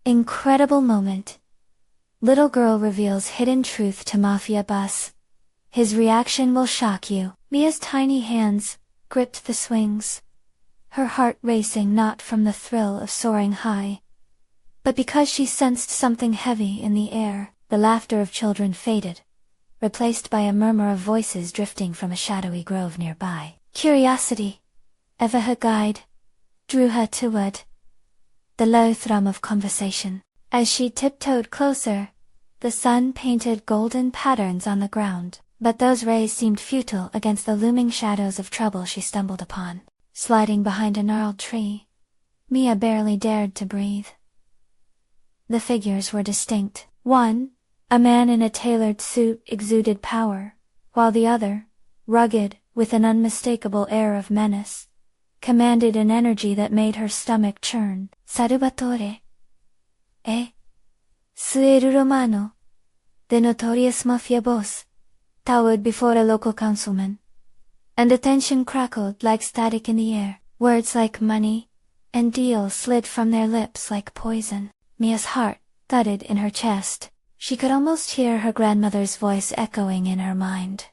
Incredible moment. Little girl reveals hidden truth to Mafia boss. His reaction will shock you. Mia's tiny hands gripped the swings, her heart racing not from the thrill of soaring high, but because she sensed something heavy in the air. The laughter of children faded, replaced by a murmur of voices drifting from a shadowy grove nearby. Curiosity, ever her guide, drew her toward the low thrum of conversation. As she tiptoed closer, the sun painted golden patterns on the ground, but those rays seemed futile against the looming shadows of trouble she stumbled upon. Sliding behind a gnarled tree, Mia barely dared to breathe. The figures were distinct. One, a man in a tailored suit, exuded power, while the other, rugged, with an unmistakable air of menace, commanded an energy that made her stomach churn. Salvatore Sueru Romano, the notorious Mafia boss, towered before a local councilman, and attention crackled like static in the air. Words like money and deal slid from their lips like poison. Mia's heart thudded in her chest. She could almost hear her grandmother's voice echoing in her mind,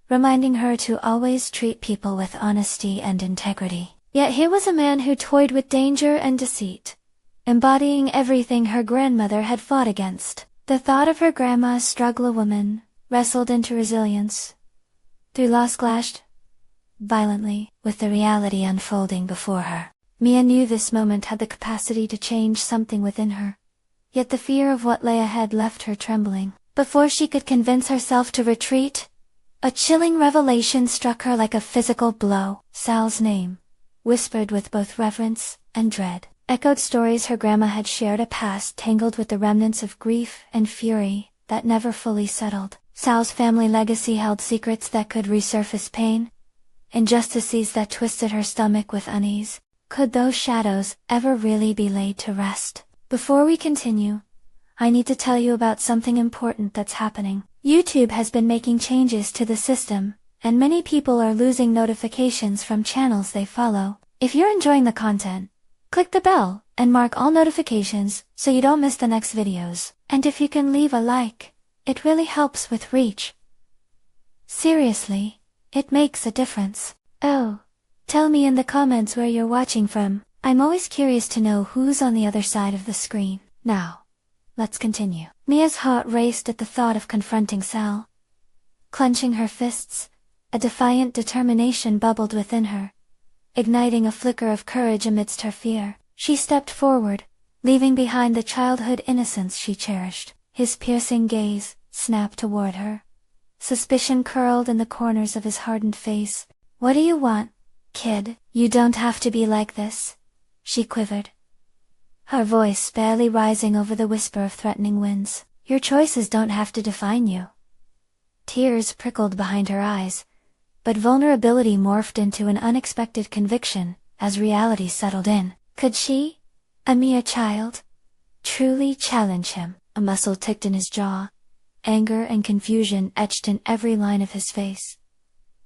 reminding her to always treat people with honesty and integrity. Yet here was a man who toyed with danger and deceit, embodying everything her grandmother had fought against. The thought of her grandma's struggle, woman, wrestled into resilience, through loss clashed violently with the reality unfolding before her. Mia knew this moment had the capacity to change something within her, yet the fear of what lay ahead left her trembling. Before she could convince herself to retreat, a chilling revelation struck her like a physical blow. Sal's name, whispered with both reverence and dread, echoed stories her grandma had shared, a past tangled with the remnants of grief and fury that never fully settled. Sal's family legacy held secrets that could resurface pain, injustices that twisted her stomach with unease. Could those shadows ever really be laid to rest? Before we continue, I need to tell you about something important that's happening. YouTube has been making changes to the system, and many people are losing notifications from channels they follow. If you're enjoying the content, click the bell and mark all notifications so you don't miss the next videos. And if you can leave a like, it really helps with reach. Seriously, it makes a difference. Oh, tell me in the comments where you're watching from. I'm always curious to know who's on the other side of the screen. Now, let's continue. Mia's heart raced at the thought of confronting Sal. Clenching her fists, a defiant determination bubbled within her, igniting a flicker of courage amidst her fear. She stepped forward, leaving behind the childhood innocence she cherished. His piercing gaze snapped toward her. Suspicion curled in the corners of his hardened face. What do you want, kid? You don't have to be like this, she quivered, her voice barely rising over the whisper of threatening winds. Your choices don't have to define you. Tears prickled behind her eyes, but vulnerability morphed into an unexpected conviction as reality settled in. Could she, a mere child, truly challenge him? A muscle ticked in his jaw, anger and confusion etched in every line of his face.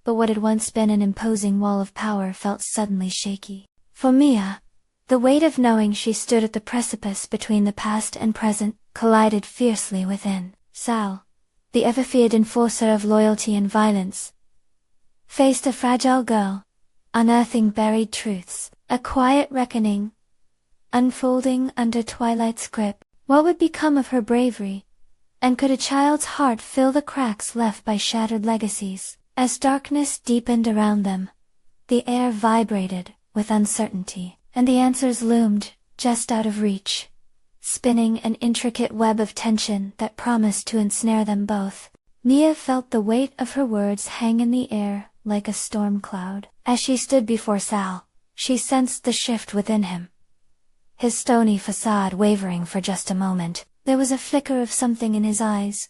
But what had once been an imposing wall of power felt suddenly shaky. For Mia, the weight of knowing she stood at the precipice between the past and present collided fiercely within. Sal, the ever-feared enforcer of loyalty and violence, faced a fragile girl, unearthing buried truths, a quiet reckoning, unfolding under Twilight's grip. What would become of her bravery, and could a child's heart fill the cracks left by shattered legacies? As darkness deepened around them, the air vibrated with uncertainty, and the answers loomed just out of reach, spinning an intricate web of tension that promised to ensnare them both. Mia felt the weight of her words hang in the air like a storm cloud. As she stood before Sal, she sensed the shift within him. His stony facade wavering for just a moment, there was a flicker of something in his eyes.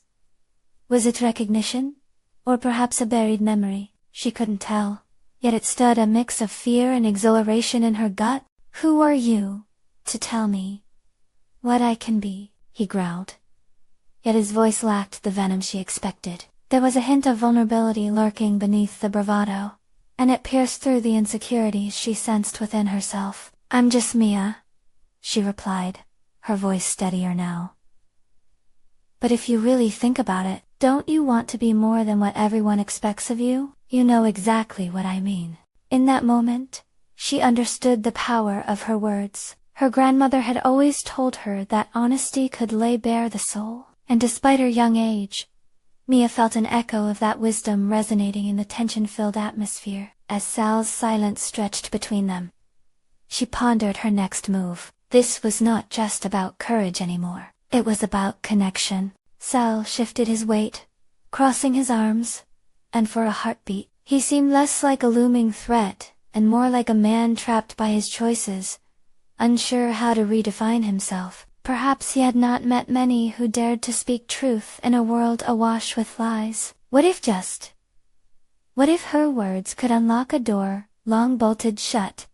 Was it recognition? Or perhaps a buried memory? She couldn't tell, yet it stirred a mix of fear and exhilaration in her gut. Who are you, to tell me what I can be? He growled. Yet his voice lacked the venom she expected. There was a hint of vulnerability lurking beneath the bravado, and it pierced through the insecurities she sensed within herself. I'm just Mia, she replied, her voice steadier now. But if you really think about it, don't you want to be more than what everyone expects of you? You know exactly what I mean. In that moment, she understood the power of her words. Her grandmother had always told her that honesty could lay bare the soul, and despite her young age, Mia felt an echo of that wisdom resonating in the tension-filled atmosphere as Sal's silence stretched between them. She pondered her next move. This was not just about courage anymore. It was about connection. Sal shifted his weight, crossing his arms, and for a heartbeat, he seemed less like a looming threat and more like a man trapped by his choices, unsure how to redefine himself. Perhaps he had not met many who dared to speak truth in a world awash with lies. What if her words could unlock a door long bolted shut?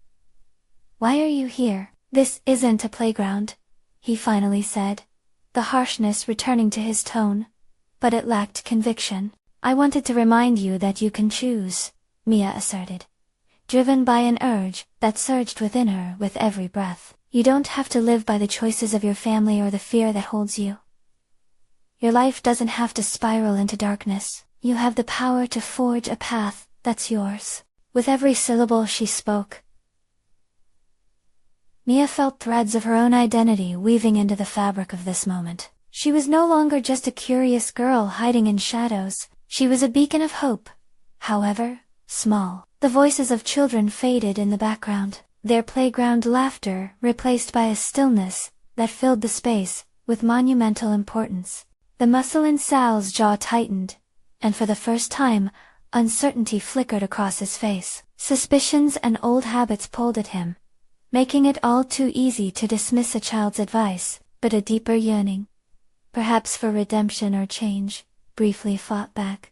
"Why are you here? This isn't a playground," he finally said, the harshness returning to his tone, but it lacked conviction. "I wanted to remind you that you can choose," Mia asserted, driven by an urge that surged within her with every breath. "You don't have to live by the choices of your family or the fear that holds you. Your life doesn't have to spiral into darkness. You have the power to forge a path that's yours." With every syllable she spoke, Mia felt threads of her own identity weaving into the fabric of this moment. She was no longer just a curious girl hiding in shadows. She was a beacon of hope, however small. The voices of children faded in the background, their playground laughter replaced by a stillness that filled the space with monumental importance. The muscle in Sal's jaw tightened, and for the first time, uncertainty flickered across his face. Suspicions and old habits pulled at him, making it all too easy to dismiss a child's advice, but a deeper yearning, perhaps for redemption or change, briefly fought back.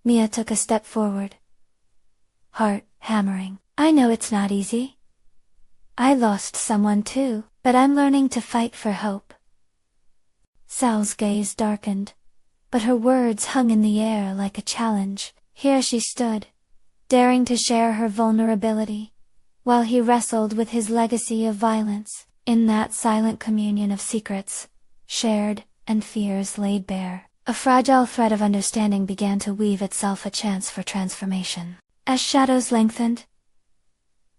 Mia took a step forward, heart hammering. "I know it's not easy. I lost someone too, but I'm learning to fight for hope." Sal's gaze darkened, but her words hung in the air like a challenge. Here she stood, daring to share her vulnerability, while he wrestled with his legacy of violence. In that silent communion of secrets, shared, and fears laid bare, a fragile thread of understanding began to weave itself, a chance for transformation. As shadows lengthened,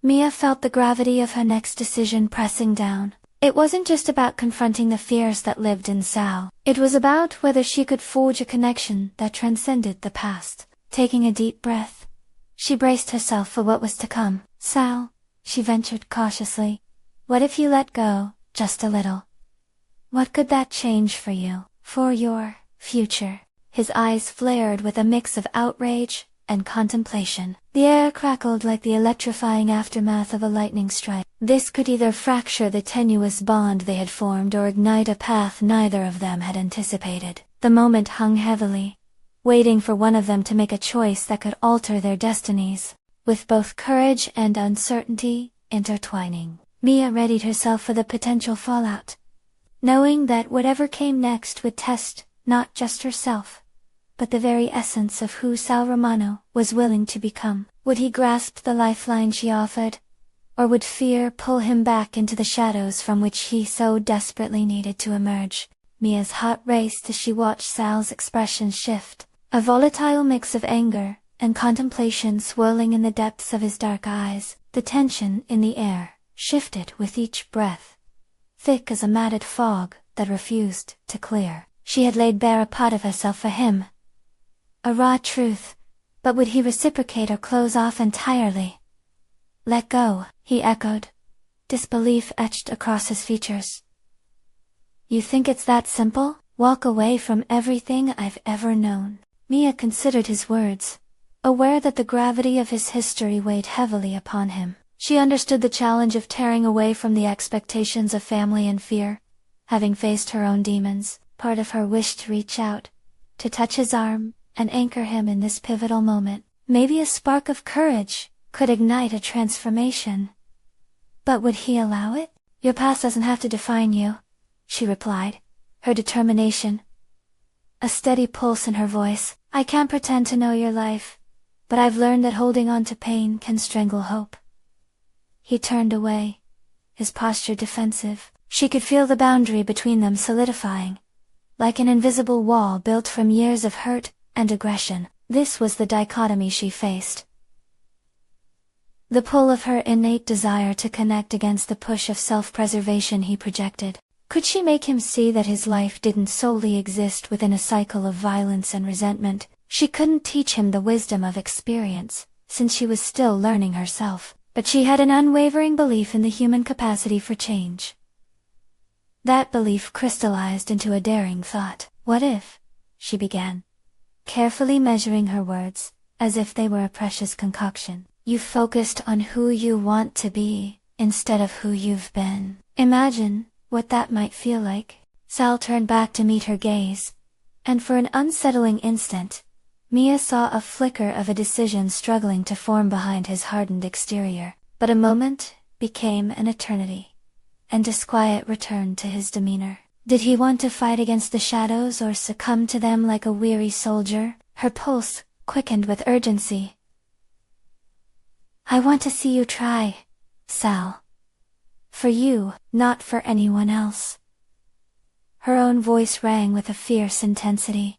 Mia felt the gravity of her next decision pressing down. It wasn't just about confronting the fears that lived in Sal. It was about whether she could forge a connection that transcended the past. Taking a deep breath, she braced herself for what was to come. "Sal," she ventured cautiously, "what if you let go, just a little? What could that change for you, for your future?" His eyes flared with a mix of outrage and contemplation. The air crackled like the electrifying aftermath of a lightning strike. This could either fracture the tenuous bond they had formed or ignite a path neither of them had anticipated. The moment hung heavily, waiting for one of them to make a choice that could alter their destinies, with both courage and uncertainty intertwining. Mia readied herself for the potential fallout, knowing that whatever came next would test not just herself, but the very essence of who Sal Romano was willing to become. Would he grasp the lifeline she offered, or would fear pull him back into the shadows from which he so desperately needed to emerge? Mia's heart raced as she watched Sal's expression shift, a volatile mix of anger and contemplation swirling in the depths of his dark eyes. The tension in the air shifted with each breath, thick as a matted fog that refused to clear. She had laid bare a part of herself for him, a raw truth, but would he reciprocate or close off entirely? "Let go," he echoed, disbelief etched across his features. "You think it's that simple? Walk away from everything I've ever known?" Mia considered his words, aware that the gravity of his history weighed heavily upon him. She understood the challenge of tearing away from the expectations of family and fear. Having faced her own demons, part of her wished to reach out, to touch his arm, and anchor him in this pivotal moment. Maybe a spark of courage could ignite a transformation. But would he allow it? "Your past doesn't have to define you," she replied, her determination a steady pulse in her voice. "I can't pretend to know your life, but I've learned that holding on to pain can strangle hope." He turned away, his posture defensive. She could feel the boundary between them solidifying, like an invisible wall built from years of hurt and aggression. This was the dichotomy she faced. The pull of her innate desire to connect against the push of self-preservation he projected. Could she make him see that his life didn't solely exist within a cycle of violence and resentment? She couldn't teach him the wisdom of experience, since she was still learning herself, but she had an unwavering belief in the human capacity for change. That belief crystallized into a daring thought. What if? She began, carefully measuring her words, as if they were a precious concoction. You focused on who you want to be, instead of who you've been. Imagine what that might feel like. Sal turned back to meet her gaze, and for an unsettling instant, Mia saw a flicker of a decision struggling to form behind his hardened exterior. But a moment became an eternity, and disquiet returned to his demeanor. Did he want to fight against the shadows or succumb to them like a weary soldier? Her pulse quickened with urgency. I want to see you try, Sal. For you, not for anyone else. Her own voice rang with a fierce intensity.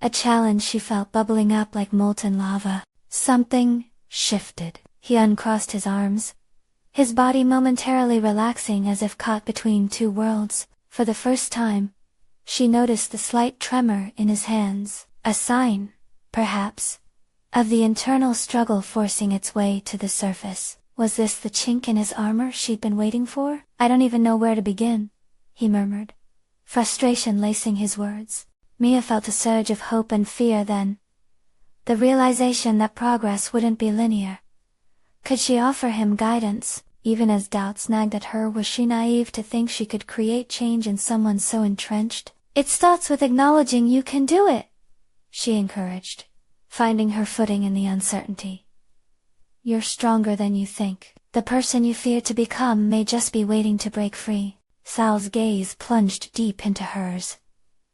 A challenge she felt bubbling up like molten lava. Something shifted. He uncrossed his arms, his body momentarily relaxing as if caught between two worlds. For the first time, she noticed the slight tremor in his hands, a sign, perhaps, of the internal struggle forcing its way to the surface. Was this the chink in his armor she'd been waiting for? I don't even know where to begin, he murmured, frustration lacing his words. Mia felt a surge of hope and fear then. The realization that progress wouldn't be linear. Could she offer him guidance, even as doubts nagged at her? Was she naive to think she could create change in someone so entrenched? It starts with acknowledging you can do it, she encouraged, finding her footing in the uncertainty. You're stronger than you think. The person you fear to become may just be waiting to break free. Sal's gaze plunged deep into hers,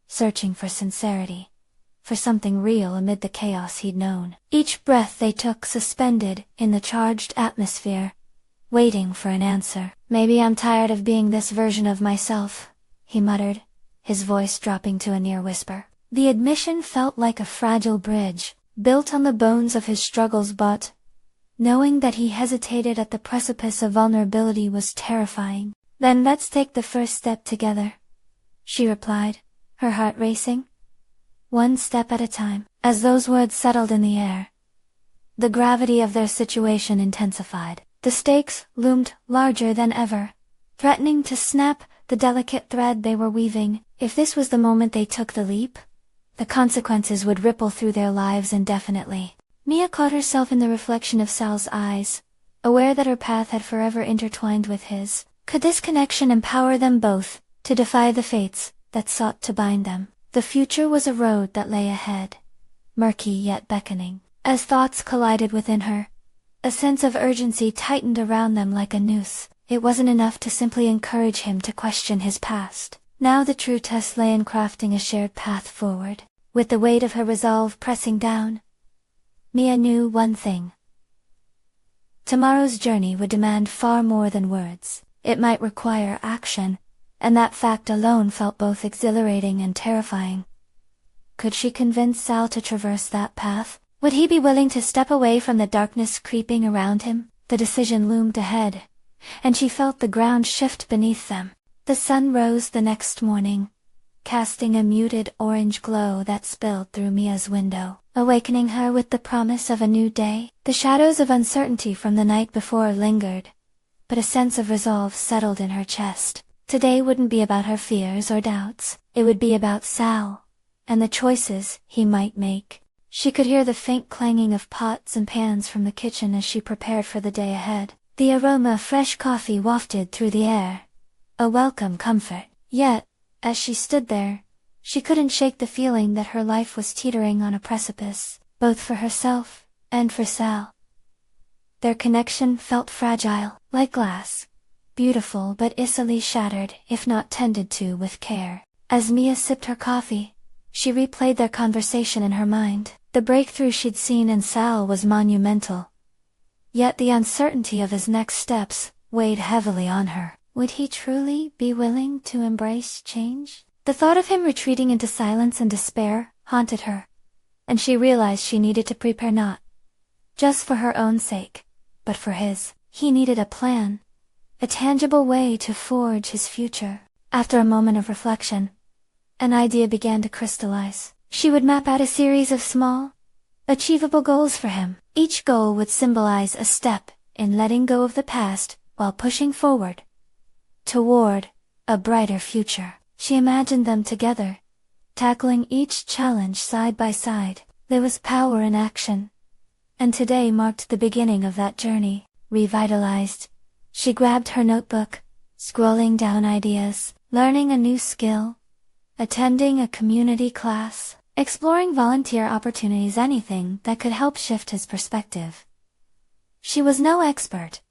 searching for sincerity, for something real amid the chaos he'd known. Each breath they took suspended in the charged atmosphere, waiting for an answer. Maybe I'm tired of being this version of myself, he muttered, his voice dropping to a near whisper. The admission felt like a fragile bridge, built on the bones of his struggles, but knowing that he hesitated at the precipice of vulnerability was terrifying. Then let's take the first step together, she replied, her heart racing. One step at a time. As those words settled in the air, the gravity of their situation intensified. The stakes loomed larger than ever, threatening to snap the delicate thread they were weaving. If this was the moment they took the leap, the consequences would ripple through their lives indefinitely. Mia caught herself in the reflection of Sal's eyes, aware that her path had forever intertwined with his. Could this connection empower them both to defy the fates that sought to bind them? The future was a road that lay ahead, murky yet beckoning. As thoughts collided within her, a sense of urgency tightened around them like a noose. It wasn't enough to simply encourage him to question his past. Now the true test lay in crafting a shared path forward. With the weight of her resolve pressing down, Mia knew one thing. Tomorrow's journey would demand far more than words. It might require action, and that fact alone felt both exhilarating and terrifying. Could she convince Sal to traverse that path? Would he be willing to step away from the darkness creeping around him? The decision loomed ahead, and she felt the ground shift beneath them. The sun rose the next morning, casting a muted orange glow that spilled through Mia's window, awakening her with the promise of a new day. The shadows of uncertainty from the night before lingered, but a sense of resolve settled in her chest. Today wouldn't be about her fears or doubts. It would be about Sal, and the choices he might make. She could hear the faint clanging of pots and pans from the kitchen as she prepared for the day ahead. The aroma of fresh coffee wafted through the air, a welcome comfort. Yet, as she stood there, she couldn't shake the feeling that her life was teetering on a precipice, both for herself and for Sal. Their connection felt fragile, like glass, beautiful but easily shattered if not tended to with care. As Mia sipped her coffee, she replayed their conversation in her mind. The breakthrough she'd seen in Sal was monumental. Yet the uncertainty of his next steps weighed heavily on her. Would he truly be willing to embrace change? The thought of him retreating into silence and despair haunted her, and she realized she needed to prepare not just for her own sake, but for his. He needed a plan, a tangible way to forge his future. After a moment of reflection, an idea began to crystallize. She would map out a series of small, achievable goals for him. Each goal would symbolize a step in letting go of the past while pushing forward toward a brighter future. She imagined them together, tackling each challenge side by side. There was power in action, and today marked the beginning of that journey. Revitalized, she grabbed her notebook, scrolling down ideas, learning a new skill, attending a community class, exploring volunteer opportunities, anything that could help shift his perspective. She was no expert,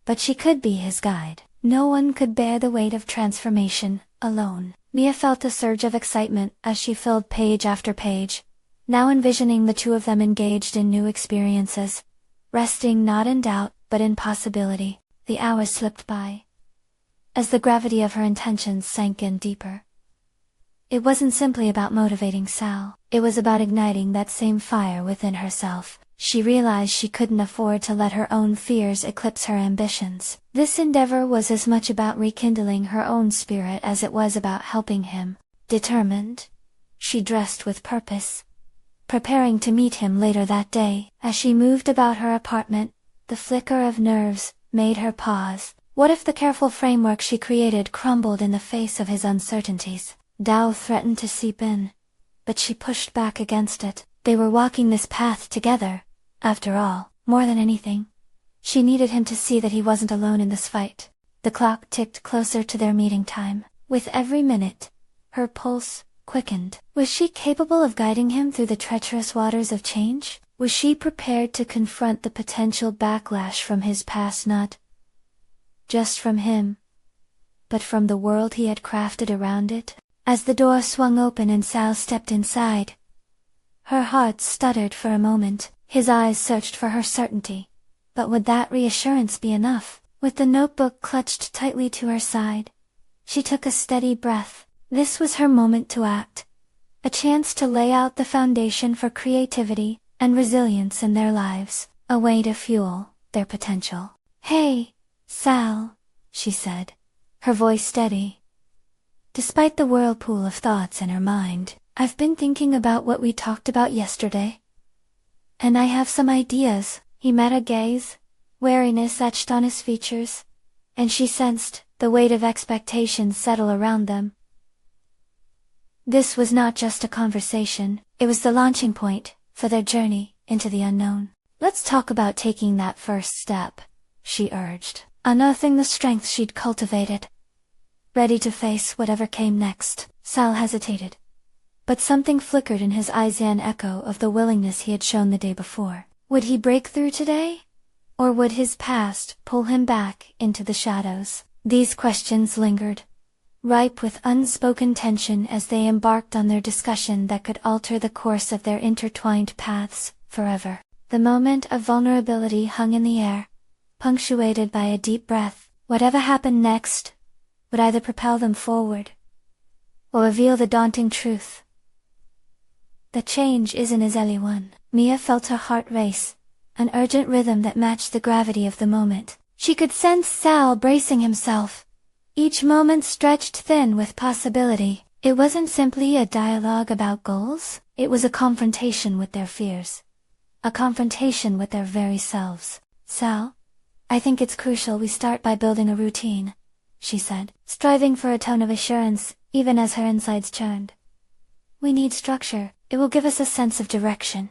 but she could be his guide. No one could bear the weight of transformation alone. Mia felt a surge of excitement as she filled page after page, now envisioning the two of them engaged in new experiences, resting not in doubt but in possibility. The hours slipped by, as the gravity of her intentions sank in deeper. It wasn't simply about motivating Sal, it was about igniting that same fire within herself. She realized she couldn't afford to let her own fears eclipse her ambitions. This endeavor was as much about rekindling her own spirit as it was about helping him. Determined, she dressed with purpose, preparing to meet him later that day. As she moved about her apartment, the flicker of nerves made her pause. What if the careful framework she created crumbled in the face of his uncertainties? Doubt threatened to seep in, but she pushed back against it. They were walking this path together. After all, more than anything, she needed him to see that he wasn't alone in this fight. The clock ticked closer to their meeting time. With every minute, her pulse quickened. Was she capable of guiding him through the treacherous waters of change? Was she prepared to confront the potential backlash from his past, not just from him, but from the world he had crafted around it? As the door swung open and Sal stepped inside, her heart stuttered for a moment. His eyes searched for her certainty. But would that reassurance be enough? With the notebook clutched tightly to her side, she took a steady breath. This was her moment to act. A chance to lay out the foundation for creativity and resilience in their lives. A way to fuel their potential. "Hey, Sal," she said, her voice steady. Despite the whirlpool of thoughts in her mind, "I've been thinking about what we talked about yesterday. And I have some ideas." He met a gaze, wariness etched on his features, and she sensed the weight of expectations settle around them. This was not just a conversation, it was the launching point for their journey into the unknown. "Let's talk about taking that first step," she urged, unearthing the strength she'd cultivated, ready to face whatever came next. Sal hesitated, but something flickered in his eyes, an echo of the willingness he had shown the day before. Would he break through today? Or would his past pull him back into the shadows? These questions lingered, ripe with unspoken tension as they embarked on their discussion that could alter the course of their intertwined paths forever. The moment of vulnerability hung in the air, punctuated by a deep breath. Whatever happened next would either propel them forward or reveal the daunting truth. The change isn't as anyone. Mia felt her heart race, an urgent rhythm that matched the gravity of the moment. She could sense Sal bracing himself, each moment stretched thin with possibility. It wasn't simply a dialogue about goals, it was a confrontation with their fears. A confrontation with their very selves. "Sal, I think it's crucial we start by building a routine," she said, striving for a tone of assurance, even as her insides churned. "We need structure. It will give us a sense of direction."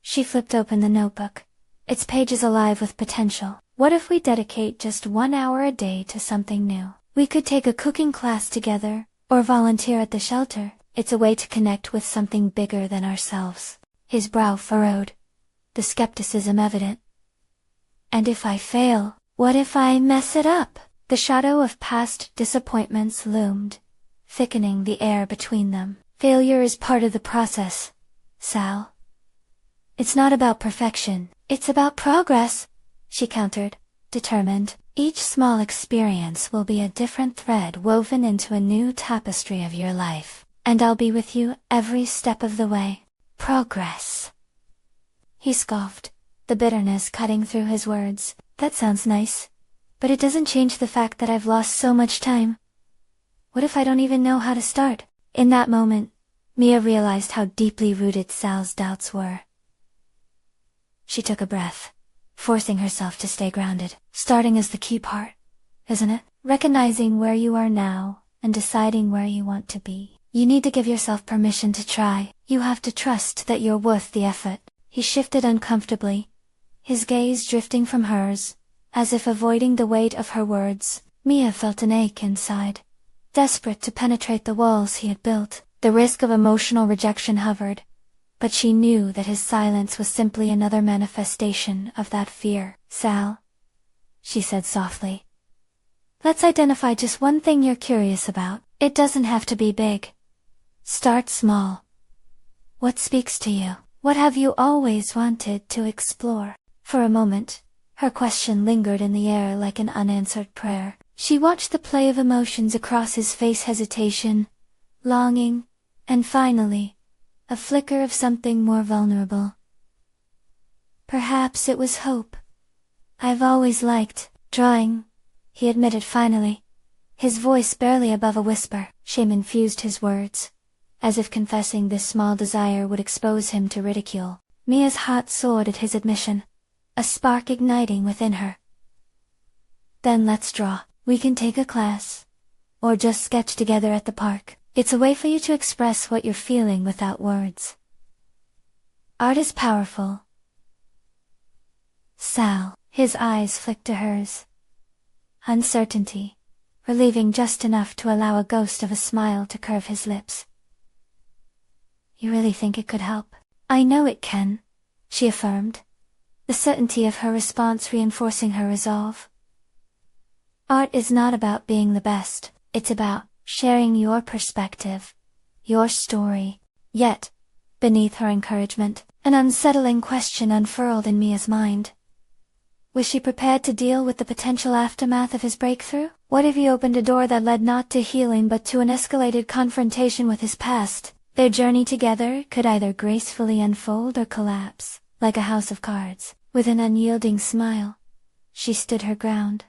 She flipped open the notebook, its pages alive with potential. "What if we dedicate just 1 hour a day to something new? We could take a cooking class together, or volunteer at the shelter. It's a way to connect with something bigger than ourselves." His brow furrowed, the skepticism evident. "And if I fail? What if I mess it up?" The shadow of past disappointments loomed, thickening the air between them. "Failure is part of the process, Sal. It's not about perfection, it's about progress," she countered, determined. Each small experience will be a different thread woven into a new tapestry of your life, and I'll be with you every step of the way. Progress. He scoffed, the bitterness cutting through his words. That sounds nice, but it doesn't change the fact that I've lost so much time. What if I don't even know how to start? In that moment, Mia realized how deeply rooted Sal's doubts were. She took a breath, forcing herself to stay grounded. Starting is the key part, isn't it? Recognizing where you are now, and deciding where you want to be. You need to give yourself permission to try. You have to trust that you're worth the effort. He shifted uncomfortably, his gaze drifting from hers, as if avoiding the weight of her words. Mia felt an ache inside, desperate to penetrate the walls he had built. The risk of emotional rejection hovered, but she knew that his silence was simply another manifestation of that fear. Sal, she said softly, let's identify just one thing you're curious about. It doesn't have to be big. Start small. What speaks to you? What have you always wanted to explore? For a moment, her question lingered in the air like an unanswered prayer. She watched the play of emotions across his face: hesitation, longing, and finally, a flicker of something more vulnerable. Perhaps it was hope. I've always liked drawing, he admitted finally, his voice barely above a whisper. Shame infused his words, as if confessing this small desire would expose him to ridicule. Mia's heart soared at his admission, a spark igniting within her. Then let's draw. We can take a class, or just sketch together at the park. It's a way for you to express what you're feeling without words. Art is powerful. Sal, his eyes flicked to hers. Uncertainty, relieving just enough to allow a ghost of a smile to curve his lips. You really think it could help? I know it can, she affirmed, the certainty of her response reinforcing her resolve. Art is not about being the best, it's about sharing your perspective, your story. Yet, beneath her encouragement, an unsettling question unfurled in Mia's mind. Was she prepared to deal with the potential aftermath of his breakthrough? What if he opened a door that led not to healing but to an escalated confrontation with his past? Their journey together could either gracefully unfold or collapse, like a house of cards. With an unyielding smile, she stood her ground.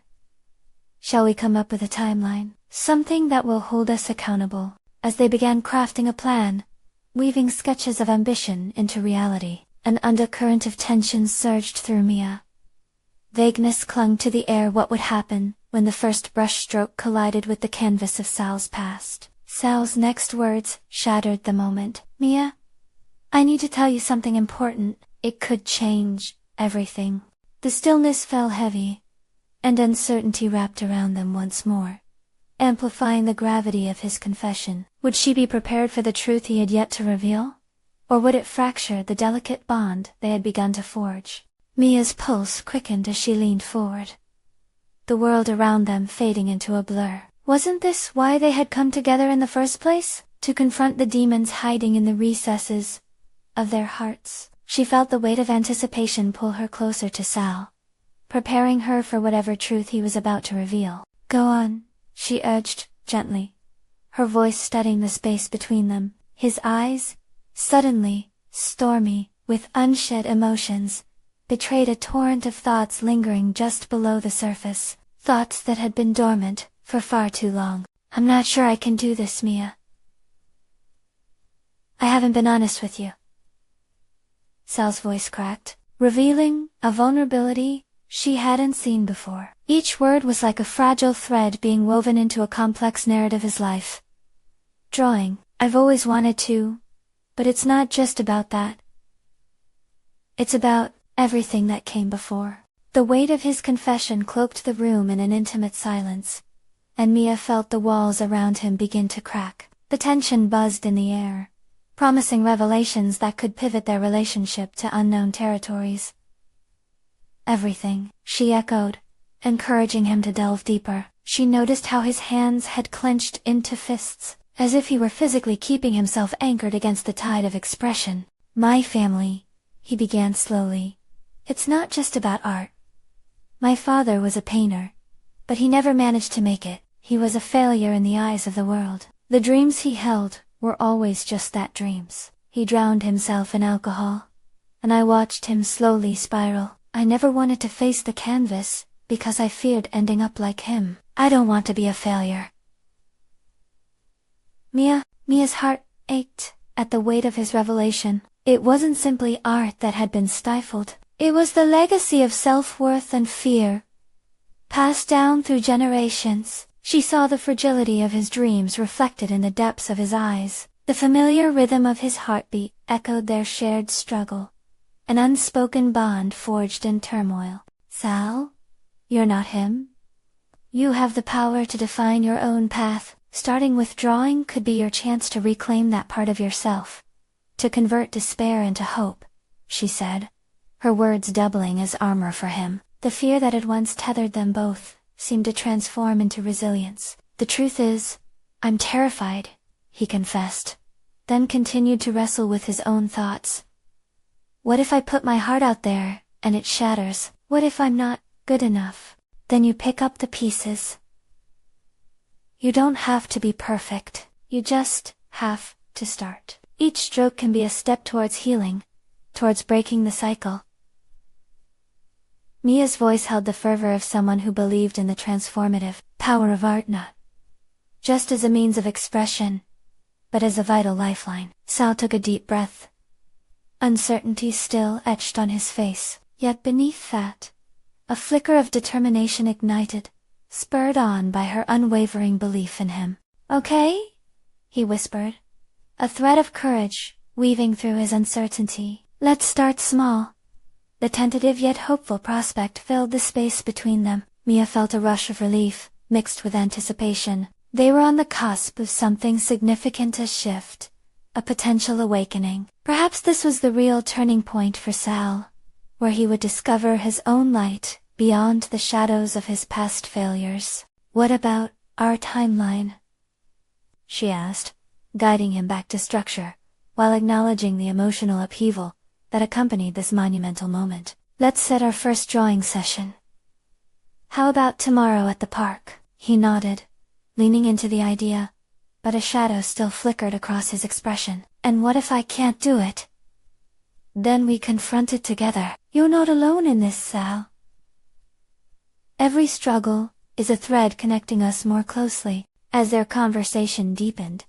Shall we come up with a timeline? Something that will hold us accountable. As they began crafting a plan, weaving sketches of ambition into reality, an undercurrent of tension surged through Mia. Vagueness clung to the air. What would happen when the first brushstroke collided with the canvas of Sal's past? Sal's next words shattered the moment. Mia, I need to tell you something important. It could change everything. The stillness fell heavy, and uncertainty wrapped around them once more, amplifying the gravity of his confession. Would she be prepared for the truth he had yet to reveal? Or would it fracture the delicate bond they had begun to forge? Mia's pulse quickened as she leaned forward, the world around them fading into a blur. Wasn't this why they had come together in the first place? To confront the demons hiding in the recesses of their hearts. She felt the weight of anticipation pull her closer to Sal, preparing her for whatever truth he was about to reveal. Go on, she urged, gently, her voice studying the space between them. His eyes, suddenly stormy with unshed emotions, betrayed a torrent of thoughts lingering just below the surface, thoughts that had been dormant for far too long. I'm not sure I can do this, Mia. I haven't been honest with you. Sal's voice cracked, revealing a vulnerability she hadn't seen before. Each word was like a fragile thread being woven into a complex narrative of his life. Drawing, I've always wanted to, but it's not just about that. It's about everything that came before. The weight of his confession cloaked the room in an intimate silence, and Mia felt the walls around him begin to crack. The tension buzzed in the air, promising revelations that could pivot their relationship to unknown territories. Everything, she echoed, encouraging him to delve deeper. She noticed how his hands had clenched into fists, as if he were physically keeping himself anchored against the tide of expression. My family, he began slowly. It's not just about art. My father was a painter, but he never managed to make it. He was a failure in the eyes of the world. The dreams he held were always just that, dreams. He drowned himself in alcohol, and I watched him slowly spiral. I never wanted to face the canvas, because I feared ending up like him. I don't want to be a failure. Mia's heart ached at the weight of his revelation. It wasn't simply art that had been stifled. It was the legacy of self-worth and fear, passed down through generations. She saw the fragility of his dreams reflected in the depths of his eyes. The familiar rhythm of his heartbeat echoed their shared struggle, an unspoken bond forged in turmoil. Sal, you're not him. You have the power to define your own path. Starting with drawing could be your chance to reclaim that part of yourself, to convert despair into hope, she said, her words doubling as armor for him. The fear that had once tethered them both seemed to transform into resilience. The truth is, I'm terrified, he confessed, then continued to wrestle with his own thoughts. What if I put my heart out there, and it shatters? What if I'm not good enough? Then you pick up the pieces. You don't have to be perfect, you just have to start. Each stroke can be a step towards healing, towards breaking the cycle. Mia's voice held the fervor of someone who believed in the transformative power of art, not just as a means of expression, but as a vital lifeline. Sal took a deep breath. Uncertainty still etched on his face, yet beneath that, a flicker of determination ignited, spurred on by her unwavering belief in him. Okay? He whispered, a thread of courage weaving through his uncertainty. Let's start small. The tentative yet hopeful prospect filled the space between them. Mia felt a rush of relief, mixed with anticipation. They were on the cusp of something significant, a shift, a potential awakening. Perhaps this was the real turning point for Sal, where he would discover his own light beyond the shadows of his past failures. What about our timeline? She asked, guiding him back to structure, while acknowledging the emotional upheaval that accompanied this monumental moment. Let's set our first drawing session. How about tomorrow at the park? He nodded, leaning into the idea, but a shadow still flickered across his expression. And what if I can't do it? Then we confront it together. You're not alone in this, Sal. Every struggle is a thread connecting us more closely. As their conversation deepened,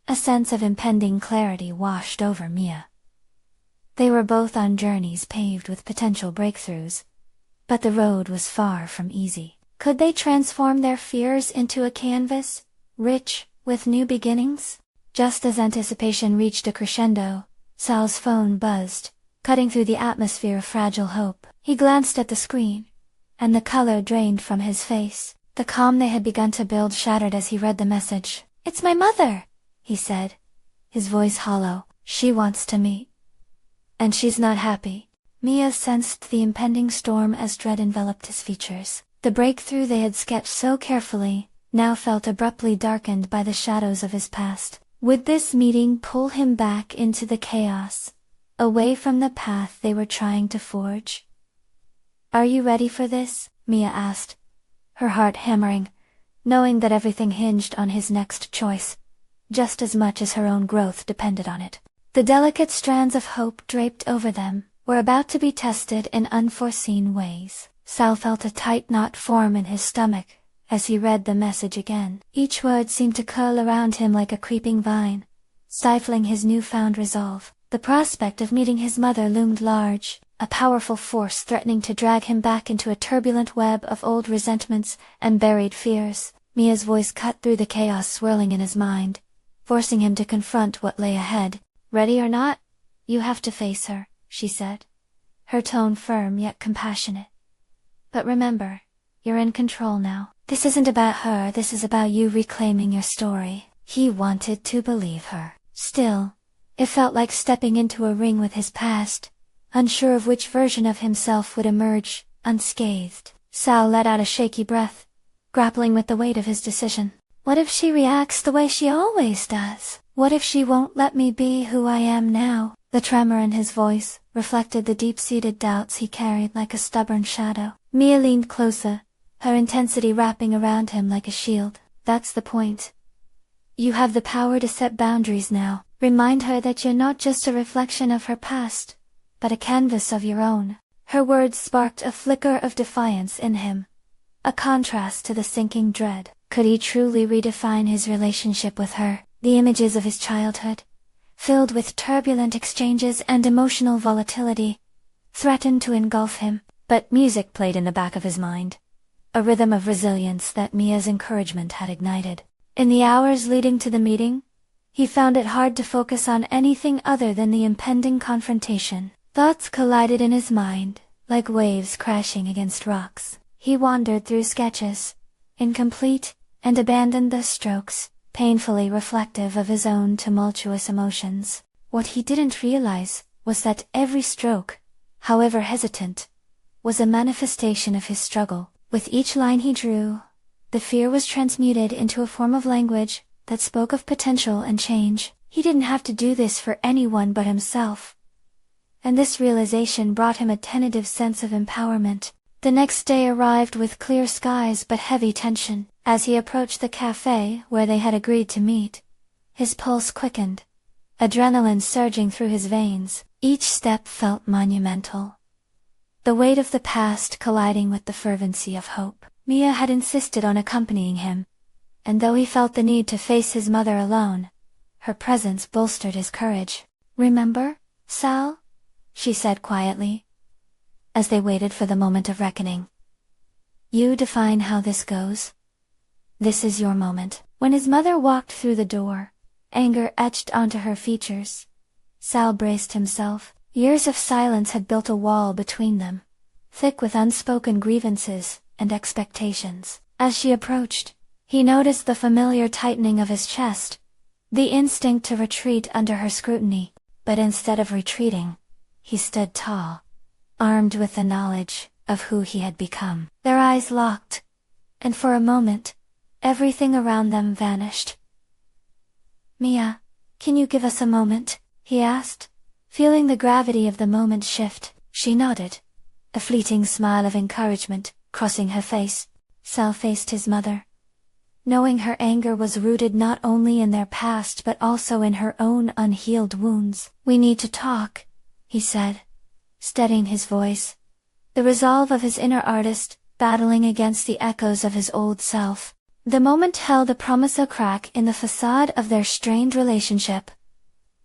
a sense of impending clarity washed over Mia. They were both on journeys paved with potential breakthroughs, but the road was far from easy. Could they transform their fears into a canvas, rich with new beginnings? Just as anticipation reached a crescendo, Sal's phone buzzed, cutting through the atmosphere of fragile hope. He glanced at the screen, and the color drained from his face. The calm they had begun to build shattered as he read the message. It's my mother, he said, his voice hollow. She wants to meet. And she's not happy. Mia sensed the impending storm as dread enveloped his features. The breakthrough they had sketched so carefully now felt abruptly darkened by the shadows of his past. Would this meeting pull him back into the chaos, away from the path they were trying to forge? Are you ready for this? Mia asked, her heart hammering, knowing that everything hinged on his next choice, just as much as her own growth depended on it. The delicate strands of hope draped over them were about to be tested in unforeseen ways. Sal felt a tight knot form in his stomach as he read the message again. Each word seemed to curl around him like a creeping vine, stifling his newfound resolve. The prospect of meeting his mother loomed large, a powerful force threatening to drag him back into a turbulent web of old resentments and buried fears. Mia's voice cut through the chaos swirling in his mind, forcing him to confront what lay ahead. Ready or not, you have to face her, she said, her tone firm yet compassionate. But remember, you're in control now. This isn't about her, this is about you reclaiming your story. He wanted to believe her. Still, it felt like stepping into a ring with his past, unsure of which version of himself would emerge unscathed. Sal let out a shaky breath, grappling with the weight of his decision. What if she reacts the way she always does? What if she won't let me be who I am now? The tremor in his voice reflected the deep-seated doubts he carried like a stubborn shadow. Mia leaned closer, her intensity wrapping around him like a shield. That's the point. You have the power to set boundaries now. Remind her that you're not just a reflection of her past, but a canvas of your own. Her words sparked a flicker of defiance in him, a contrast to the sinking dread. Could he truly redefine his relationship with her? The images of his childhood, filled with turbulent exchanges and emotional volatility, threatened to engulf him. But music played in the back of his mind, a rhythm of resilience that Mia's encouragement had ignited. In the hours leading to the meeting, he found it hard to focus on anything other than the impending confrontation. Thoughts collided in his mind, like waves crashing against rocks. He wandered through sketches, incomplete, and abandoned the strokes, painfully reflective of his own tumultuous emotions. What he didn't realize was that every stroke, however hesitant, was a manifestation of his struggle. With each line he drew, the fear was transmuted into a form of language that spoke of potential and change. He didn't have to do this for anyone but himself. And this realization brought him a tentative sense of empowerment. The next day arrived with clear skies but heavy tension. As he approached the cafe where they had agreed to meet, his pulse quickened, adrenaline surging through his veins. Each step felt monumental, the weight of the past colliding with the fervency of hope. Mia had insisted on accompanying him, and though he felt the need to face his mother alone, her presence bolstered his courage. "Remember, Sal?" she said quietly, as they waited for the moment of reckoning. "You define how this goes. This is your moment." When his mother walked through the door, anger etched onto her features, Sal braced himself. Years of silence had built a wall between them, thick with unspoken grievances and expectations. As she approached, he noticed the familiar tightening of his chest, the instinct to retreat under her scrutiny. But instead of retreating, he stood tall, armed with the knowledge of who he had become. Their eyes locked, and for a moment, everything around them vanished. "Mia, can you give us a moment?" he asked, feeling the gravity of the moment shift. She nodded, a fleeting smile of encouragement crossing her face. Sal faced his mother, knowing her anger was rooted not only in their past but also in her own unhealed wounds. "We need to talk," he said, steadying his voice, the resolve of his inner artist battling against the echoes of his old self. The moment held a promise of crack in the facade of their strained relationship.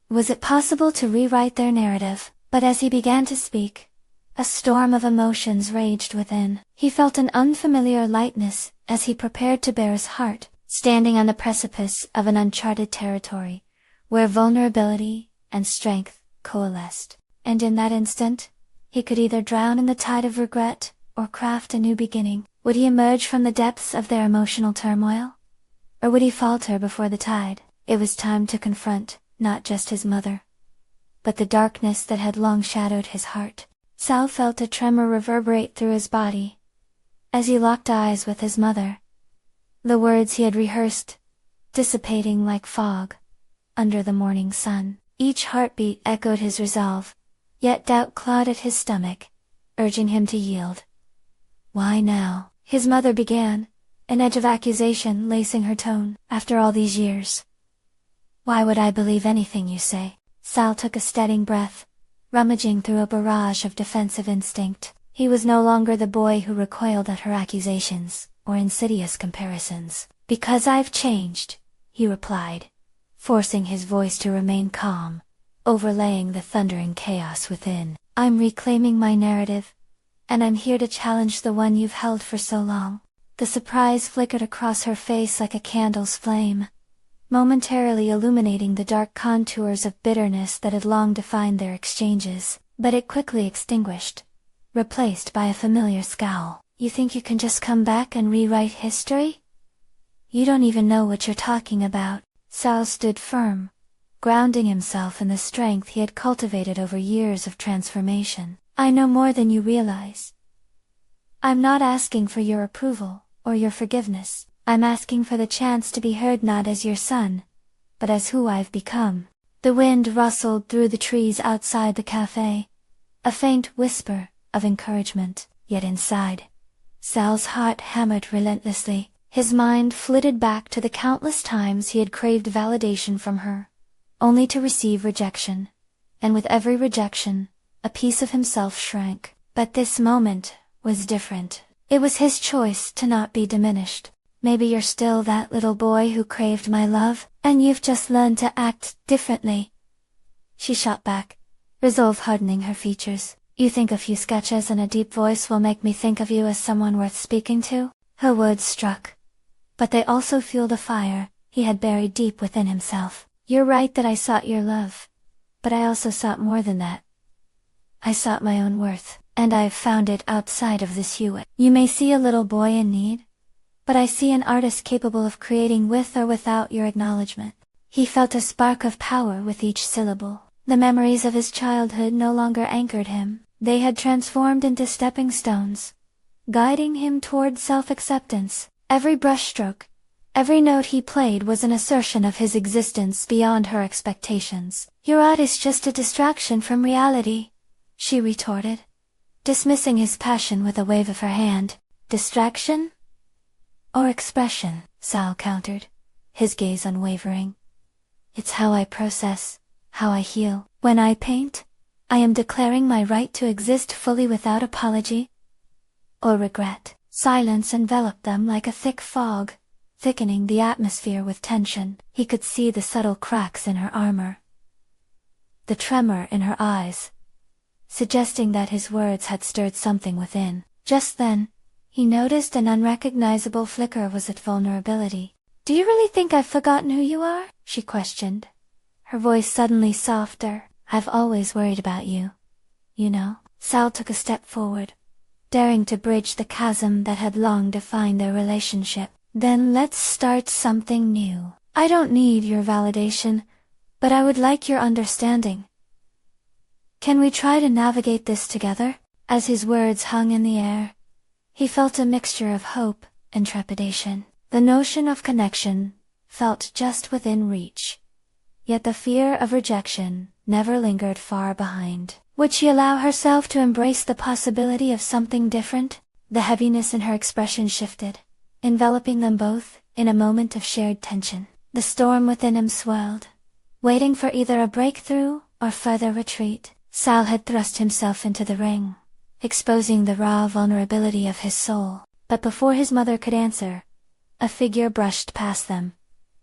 Was it possible to rewrite their narrative? But as he began to speak, a storm of emotions raged within. He felt an unfamiliar lightness as he prepared to bare his heart, standing on the precipice of an uncharted territory, where vulnerability and strength coalesced. And in that instant, he could either drown in the tide of regret or craft a new beginning. Would he emerge from the depths of their emotional turmoil? Or would he falter before the tide? It was time to confront not just his mother, but the darkness that had long shadowed his heart. Sal felt a tremor reverberate through his body as he locked eyes with his mother, the words he had rehearsed dissipating like fog under the morning sun. Each heartbeat echoed his resolve, yet doubt clawed at his stomach, urging him to yield. "Why now?" his mother began, an edge of accusation lacing her tone. "After all these years, why would I believe anything you say?" Sal took a steadying breath, rummaging through a barrage of defensive instinct. He was no longer the boy who recoiled at her accusations or insidious comparisons. "Because I've changed," he replied, forcing his voice to remain calm, overlaying the thundering chaos within. "I'm reclaiming my narrative, and I'm here to challenge the one you've held for so long." The surprise flickered across her face like a candle's flame, momentarily illuminating the dark contours of bitterness that had long defined their exchanges. But it quickly extinguished, replaced by a familiar scowl. "You think you can just come back and rewrite history? You don't even know what you're talking about." Sal stood firm, grounding himself in the strength he had cultivated over years of transformation. "I know more than you realize. I'm not asking for your approval or your forgiveness. I'm asking for the chance to be heard not as your son, but as who I've become." The wind rustled through the trees outside the cafe, a faint whisper of encouragement, yet inside, Sal's heart hammered relentlessly. His mind flitted back to the countless times he had craved validation from her, only to receive rejection. And with every rejection, a piece of himself shrank. But this moment was different. It was his choice to not be diminished. Maybe you're still that little boy who craved my love, and you've just learned to act differently. She shot back, resolve hardening her features. You think a few sketches and a deep voice will make me think of you as someone worth speaking to? Her words struck, but they also fueled a fire he had buried deep within himself. You're right that I sought your love, but I also sought more than that. I sought my own worth, and I've found it outside of this Hewitt. You may see a little boy in need, but I see an artist capable of creating with or without your acknowledgement. He felt a spark of power with each syllable. The memories of his childhood no longer anchored him. They had transformed into stepping stones, guiding him toward self-acceptance. Every brushstroke, every note he played was an assertion of his existence beyond her expectations. Your art is just a distraction from reality, she retorted, dismissing his passion with a wave of her hand. Distraction? Or expression? Sal countered, his gaze unwavering. It's how I process, how I heal. When I paint, I am declaring my right to exist fully without apology or regret. Silence enveloped them like a thick fog, thickening the atmosphere with tension. He could see the subtle cracks in her armor, the tremor in her eyes, suggesting that his words had stirred something within. Just then, he noticed an unrecognizable flicker of vulnerability. Do you really think I've forgotten who you are? She questioned, her voice suddenly softer. I've always worried about you, you know. Sal took a step forward, daring to bridge the chasm that had long defined their relationship. Then let's start something new. I don't need your validation, but I would like your understanding. Can we try to navigate this together? As his words hung in the air, he felt a mixture of hope and trepidation. The notion of connection felt just within reach, yet the fear of rejection never lingered far behind. Would she allow herself to embrace the possibility of something different? The heaviness in her expression shifted, enveloping them both in a moment of shared tension. The storm within him swirled, waiting for either a breakthrough or further retreat. Sal had thrust himself into the ring, exposing the raw vulnerability of his soul. But before his mother could answer, a figure brushed past them,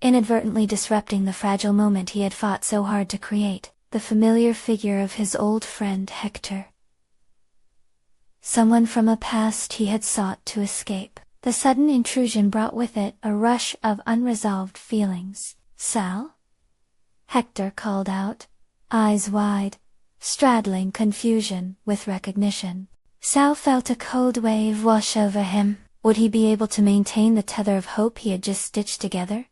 inadvertently disrupting the fragile moment he had fought so hard to create. The familiar figure of his old friend Hector. Someone from a past he had sought to escape. The sudden intrusion brought with it a rush of unresolved feelings. Sal? Hector called out, eyes wide, straddling confusion with recognition. Sal felt a cold wave wash over him. Would he be able to maintain the tether of hope he had just stitched together?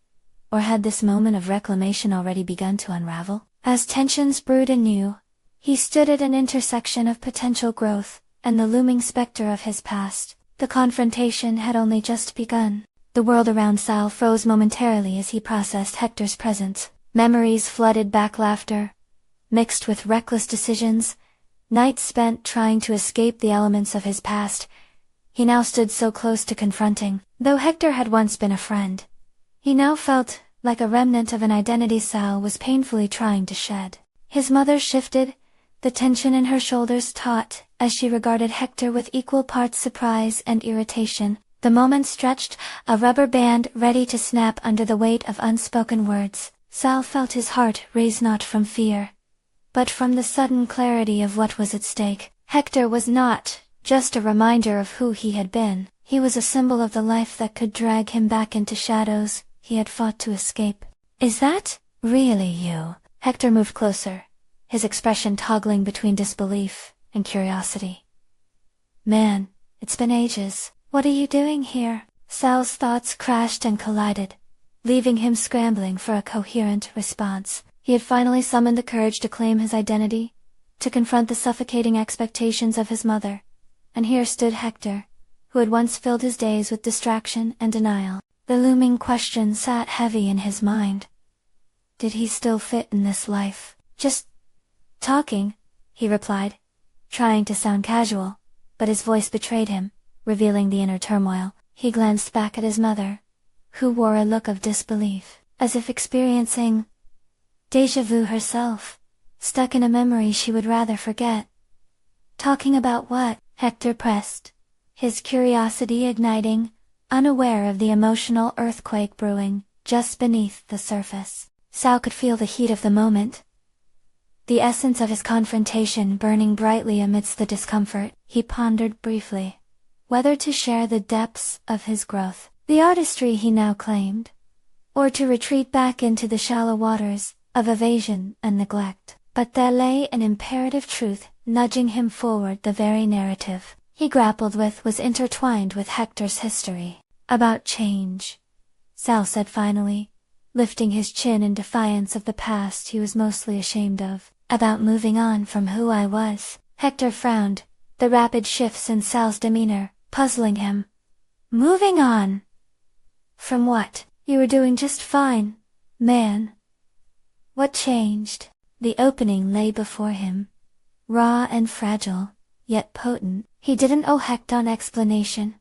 Or had this moment of reclamation already begun to unravel? As tensions brewed anew, he stood at an intersection of potential growth and the looming specter of his past. The confrontation had only just begun. The world around Sal froze momentarily as he processed Hector's presence. Memories flooded back, laughter, mixed with reckless decisions, nights spent trying to escape the elements of his past. He now stood so close to confronting. Though Hector had once been a friend, he now felt like a remnant of an identity Sal was painfully trying to shed. His mother shifted, the tension in her shoulders taut, as she regarded Hector with equal parts surprise and irritation. The moment stretched, a rubber band ready to snap under the weight of unspoken words. Sal felt his heart raise not from fear, but from the sudden clarity of what was at stake. Hector was not just a reminder of who he had been. He was a symbol of the life that could drag him back into shadows he had fought to escape. Is that really you? Hector moved closer, his expression toggling between disbelief and curiosity. Man, it's been ages. What are you doing here? Sal's thoughts crashed and collided, leaving him scrambling for a coherent response. He had finally summoned the courage to claim his identity, to confront the suffocating expectations of his mother. And here stood Hector, who had once filled his days with distraction and denial. The looming question sat heavy in his mind. Did he still fit in this life? Just talking, he replied, trying to sound casual, but his voice betrayed him. revealing the inner turmoil. He glanced back at his mother, who wore a look of disbelief, as if experiencing déjà vu herself, stuck in a memory she would rather forget. Talking about what? Hector pressed, his curiosity igniting, unaware of the emotional earthquake brewing just beneath the surface. Sal could feel the heat of the moment, the essence of his confrontation burning brightly amidst the discomfort. He pondered briefly whether to share the depths of his growth, the artistry he now claimed, or to retreat back into the shallow waters of evasion and neglect. But there lay an imperative truth nudging him forward. The very narrative he grappled with was intertwined with Hector's history. About change, Sal said finally, lifting his chin in defiance of the past he was mostly ashamed of. About moving on from who I was. Hector frowned, the rapid shifts in Sal's demeanor puzzling him. Moving on? From what? You were doing just fine, man. What changed? The opening lay before him, raw and fragile, yet potent. He didn't owe Hector an explanation,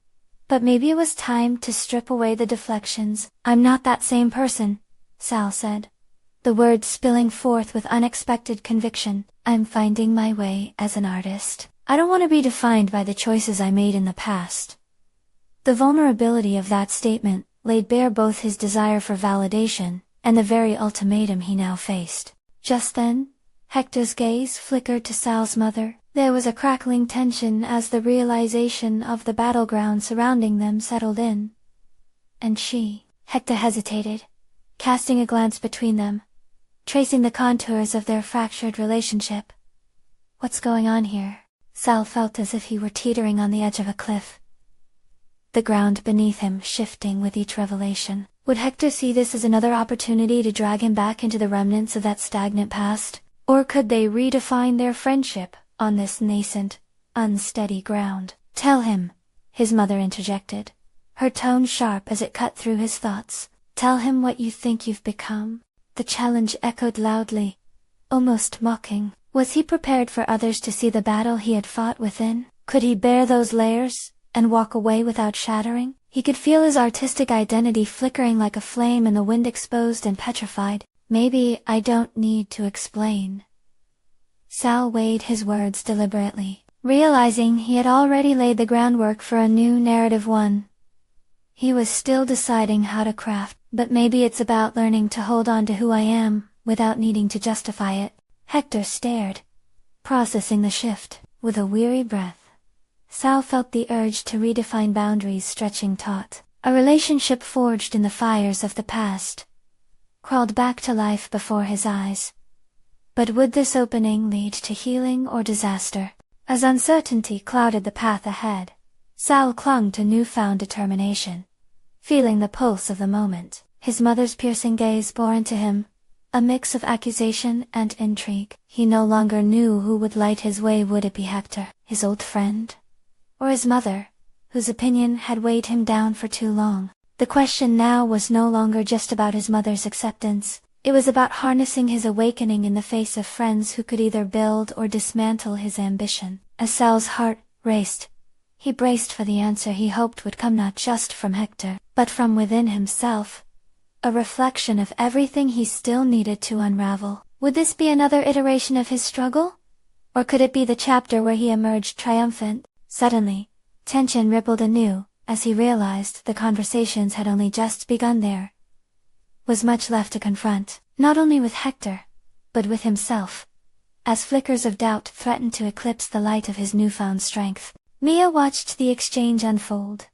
but maybe it was time to strip away the deflections. I'm not that same person, Sal said, the words spilling forth with unexpected conviction. I'm finding my way as an artist. I don't want to be defined by the choices I made in the past. The vulnerability of that statement laid bare both his desire for validation and the very ultimatum he now faced. Just then, Hector's gaze flickered to Sal's mother. There was a crackling tension as the realization of the battleground surrounding them settled in. And she. Hector hesitated, casting a glance between them, tracing the contours of their fractured relationship. What's going on here? Sal felt as if he were teetering on the edge of a cliff, the ground beneath him shifting with each revelation. Would Hector see this as another opportunity to drag him back into the remnants of that stagnant past? Or could they redefine their friendship on this nascent, unsteady ground? Tell him, his mother interjected, her tone sharp as it cut through his thoughts. Tell him what you think you've become. The challenge echoed loudly, almost mocking. Was he prepared for others to see the battle he had fought within? Could he bear those layers and walk away without shattering? He could feel his artistic identity flickering like a flame in the wind, exposed and petrified. Maybe I don't need to explain. Sal weighed his words deliberately, realizing he had already laid the groundwork for a new narrative one he was still deciding how to craft. But maybe it's about learning to hold on to who I am without needing to justify it. Hector stared, processing the shift. With a weary breath, Sal felt the urge to redefine boundaries stretching taut. A relationship forged in the fires of the past crawled back to life before his eyes. But would this opening lead to healing or disaster? As uncertainty clouded the path ahead, Sal clung to newfound determination, feeling the pulse of the moment. His mother's piercing gaze bore into him, a mix of accusation and intrigue. He no longer knew who would light his way. Would it be Hector, his old friend, or his mother, whose opinion had weighed him down for too long? The question now was no longer just about his mother's acceptance. It was about harnessing his awakening in the face of friends who could either build or dismantle his ambition. As Sal's heart raced, he braced for the answer he hoped would come not just from Hector, but from within himself, a reflection of everything he still needed to unravel. Would this be another iteration of his struggle? Or could it be the chapter where he emerged triumphant? Suddenly, tension rippled anew, as he realized the conversations had only just begun. There was much left to confront, not only with Hector, but with himself, as flickers of doubt threatened to eclipse the light of his newfound strength. Mia watched the exchange unfold,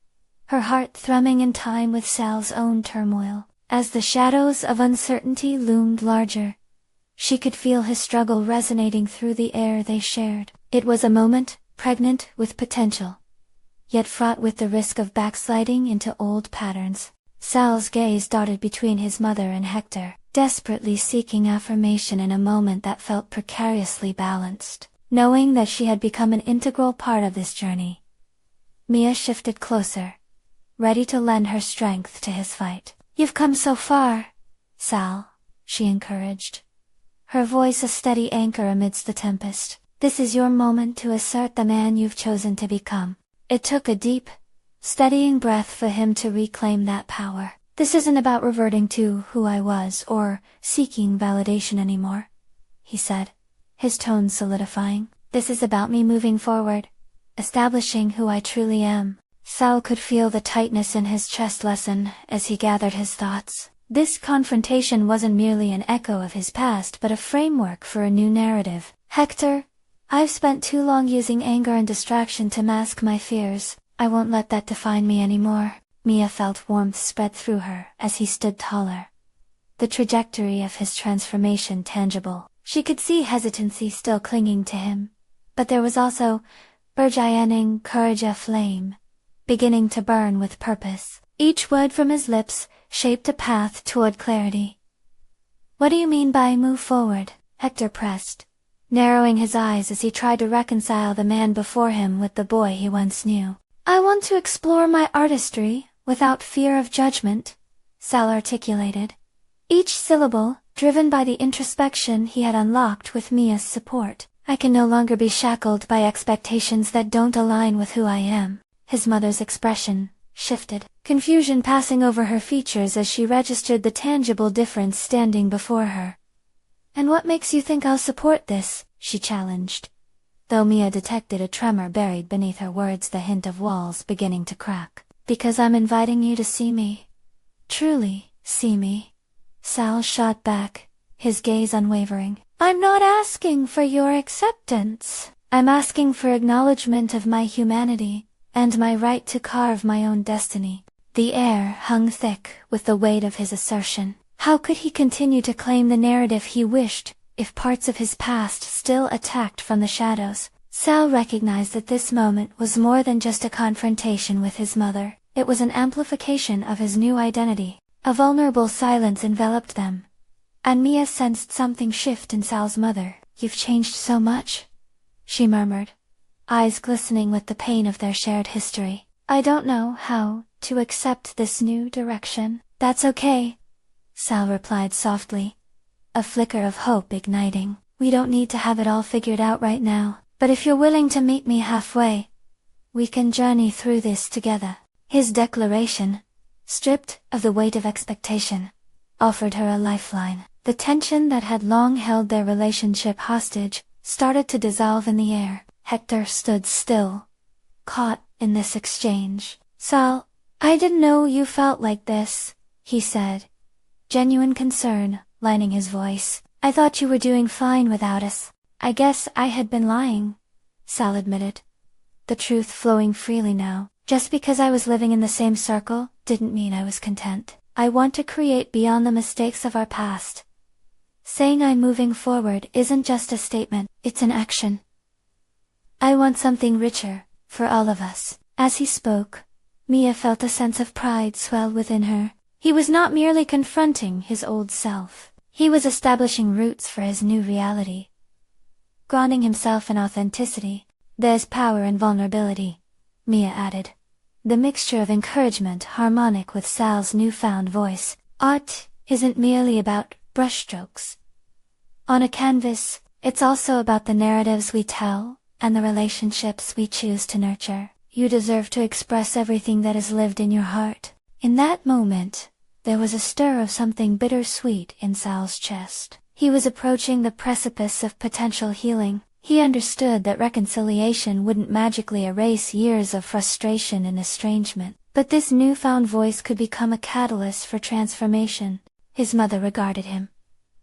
her heart thrumming in time with Sal's own turmoil. As the shadows of uncertainty loomed larger, she could feel his struggle resonating through the air they shared. It was a moment pregnant with potential, yet fraught with the risk of backsliding into old patterns. Sal's gaze darted between his mother and Hector, desperately seeking affirmation in a moment that felt precariously balanced. Knowing that she had become an integral part of this journey, Mia shifted closer, ready to lend her strength to his fight. You've come so far, Sal, she encouraged, her voice a steady anchor amidst the tempest. This is your moment to assert the man you've chosen to become. It took a deep, steadying breath for him to reclaim that power. This isn't about reverting to who I was or seeking validation anymore, he said, his tone solidifying. This is about me moving forward, establishing who I truly am. Sal could feel the tightness in his chest lessen as he gathered his thoughts. This confrontation wasn't merely an echo of his past but a framework for a new narrative. Hector, I've spent too long using anger and distraction to mask my fears. I won't let that define me anymore. Mia felt warmth spread through her as he stood taller, the trajectory of his transformation tangible. She could see hesitancy still clinging to him, but there was also burgeoning courage, a flame, beginning to burn with purpose. Each word from his lips shaped a path toward clarity. What do you mean by move forward? Hector pressed, narrowing his eyes as he tried to reconcile the man before him with the boy he once knew. I want to explore my artistry without fear of judgment, Sal articulated, each syllable driven by the introspection he had unlocked with Mia's support. I can no longer be shackled by expectations that don't align with who I am. His mother's expression shifted, confusion passing over her features as she registered the tangible difference standing before her. And what makes you think I'll support this? She challenged, though Mia detected a tremor buried beneath her words, the hint of walls beginning to crack. Because I'm inviting you to see me. Truly, see me. Sal shot back, his gaze unwavering. I'm not asking for your acceptance. I'm asking for acknowledgement of my humanity, and my right to carve my own destiny. The air hung thick with the weight of his assertion. How could he continue to claim the narrative he wished, if parts of his past still attacked from the shadows? Sal recognized that this moment was more than just a confrontation with his mother. It was an amplification of his new identity. A vulnerable silence enveloped them, and Mia sensed something shift in Sal's mother. You've changed so much, she murmured, eyes glistening with the pain of their shared history. I don't know how to accept this new direction. That's okay, Sal replied softly, a flicker of hope igniting. We don't need to have it all figured out right now, but if you're willing to meet me halfway, we can journey through this together. His declaration, stripped of the weight of expectation, offered her a lifeline. The tension that had long held their relationship hostage started to dissolve in the air. Hector stood still, caught in this exchange. Sal, I didn't know you felt like this, he said, genuine concern lining his voice. I thought you were doing fine without us. I guess I had been lying, Sal admitted, the truth flowing freely now. Just because I was living in the same circle didn't mean I was content. I want to create beyond the mistakes of our past. Saying I'm moving forward isn't just a statement, it's an action. I want something richer, for all of us. As he spoke, Mia felt a sense of pride swell within her. He was not merely confronting his old self. He was establishing roots for his new reality, grounding himself in authenticity. There's power in vulnerability, Mia added, the mixture of encouragement harmonic with Sal's newfound voice. Art isn't merely about brushstrokes on a canvas, it's also about the narratives we tell, and the relationships we choose to nurture. You deserve to express everything that is lived in your heart. In that moment, there was a stir of something bittersweet in Sal's chest. He was approaching the precipice of potential healing. He understood that reconciliation wouldn't magically erase years of frustration and estrangement, but this newfound voice could become a catalyst for transformation. His mother regarded him,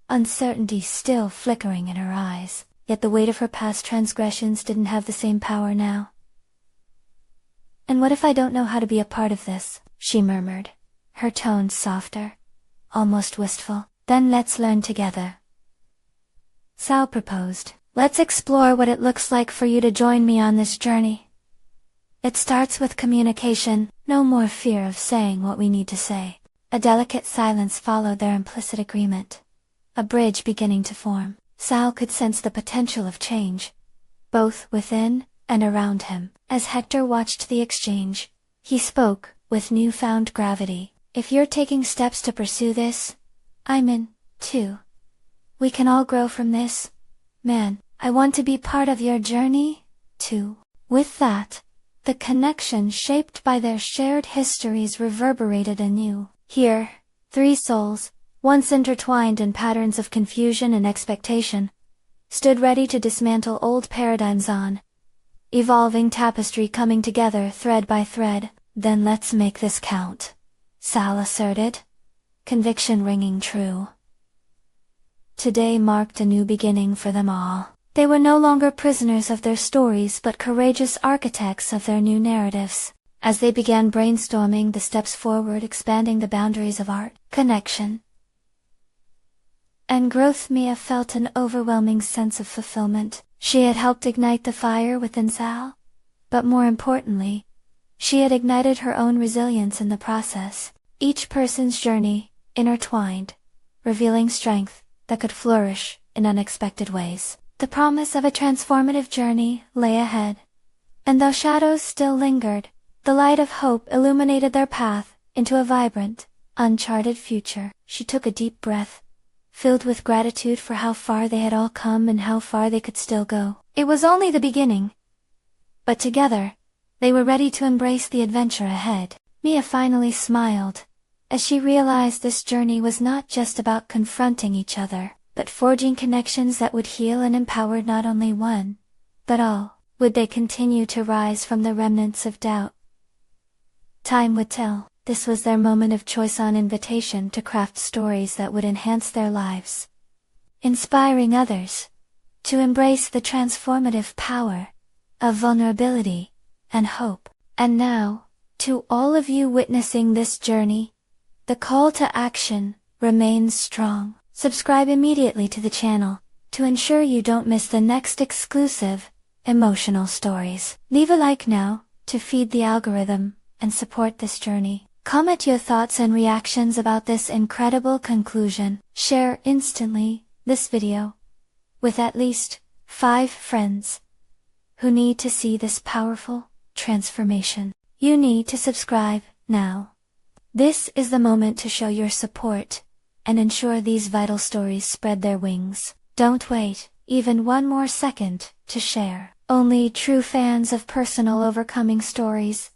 uncertainty still flickering in her eyes, yet the weight of her past transgressions didn't have the same power now. And what if I don't know how to be a part of this? She murmured, her tone softer, almost wistful. Then let's learn together, Sal proposed. Let's explore what it looks like for you to join me on this journey. It starts with communication, no more fear of saying what we need to say. A delicate silence followed their implicit agreement, a bridge beginning to form. Sal could sense the potential of change, both within and around him. As Hector watched the exchange, he spoke with newfound gravity. If you're taking steps to pursue this, I'm in, too. We can all grow from this. Man, I want to be part of your journey, too. With that, The connection shaped by their shared histories reverberated anew. Here, three souls, once intertwined in patterns of confusion and expectation, stood ready to dismantle old paradigms on evolving tapestry coming together thread by thread. Then let's make this count, Sal asserted, conviction ringing true. Today marked a new beginning for them all. They were no longer prisoners of their stories but courageous architects of their new narratives. As they began brainstorming the steps forward, expanding the boundaries of art, connection, and growth, Mia felt an overwhelming sense of fulfillment. She had helped ignite the fire within Sal, but more importantly, she had ignited her own resilience in the process. Each person's journey, intertwined, revealing strength that could flourish in unexpected ways. The promise of a transformative journey lay ahead, and though shadows still lingered, the light of hope illuminated their path into a vibrant, uncharted future. She took a deep breath, filled with gratitude for how far they had all come and how far they could still go. It was only the beginning, but together, they were ready to embrace the adventure ahead. Mia finally smiled, as she realized this journey was not just about confronting each other, but forging connections that would heal and empower not only one, but all. Would they continue to rise from the remnants of doubt? Time would tell. This was their moment of choice, on invitation to craft stories that would enhance their lives, inspiring others to embrace the transformative power of vulnerability and hope. And now, to all of you witnessing this journey, the call to action remains strong. Subscribe immediately to the channel to ensure you don't miss the next exclusive, emotional stories. Leave a like now to feed the algorithm and support this journey. Comment your thoughts and reactions about this incredible conclusion. Share instantly this video with at least 5 friends who need to see this powerful transformation. You need to subscribe now. This is the moment to show your support and ensure these vital stories spread their wings. Don't wait even one more second to share. Only true fans of personal overcoming stories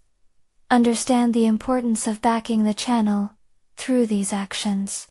understand the importance of backing the channel through these actions.